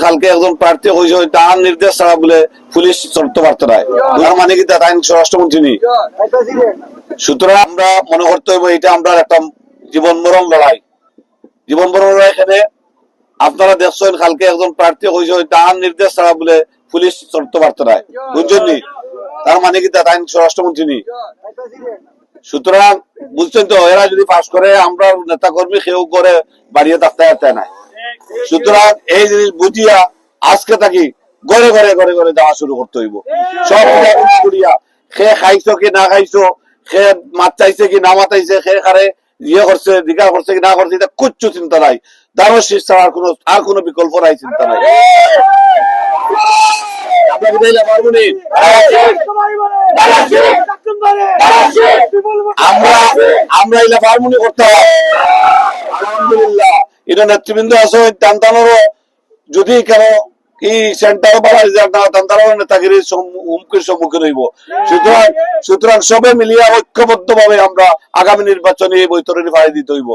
কালকে একজন প্রার্থী হয়েছে তার নির্দেশ ছাড়া বলে পুলিশ চলতে পারতো না, তার মানে কি তার আইন স্বরাষ্ট্রমন্ত্রী নেই। সুতরাং আমরা মনে করতে হবে এটা আমরা একটা জীবন মরণ লড়াই, জীবন মরণ লড়াই। এখানে আপনারা দেখছেন কালকে একজন প্রার্থী হয়েছে তার নির্দেশ ছাড়া বলে পুলিশ চলতে পারতো না, বুঝছেন নি, তার মানে কি তার আইন স্বরাষ্ট্রমন্ত্রী নেই। সুতরাং বুঝছেন তো, এরা যদি পাস করে আমরা নেতা কর্মী কেউ করে বাড়িয়ে থাকতে নাই। সুতরাং এই জিনিস বুঝিয়া আজকে থাকি ঘরে ঘরে ঘরে ঘরে যাওয়া শুরু করতে হইব। সব করিয়া খে খাইছো কি না খাইছো, খে মাতাইছে কি না মাতাইছে, খে খারে ইয়ে করছে দিঘা করছে কি না করছে, এটা কিচ্ছু চিন্তা নাই। দারো শীষ ছাড়া আর কোনো বিকল্প নাই, চিন্তা নাই। আমরা এলা ফার্মুনি করতে হবে। আলহামদুলিল্লাহ এটা নেতৃবৃন্দ আছে টানটানোরও যদি কেন কি সেন্টার বাড়া রিজাল্ট না টানটানোর নেতাগিরির হুমকির সম্মুখীন হইব। সুতরাং সবে মিলিয়ে ঐক্যবদ্ধ ভাবে আমরা আগামী নির্বাচনে এই বৈতরণী ফাড়ি দিতে হইব।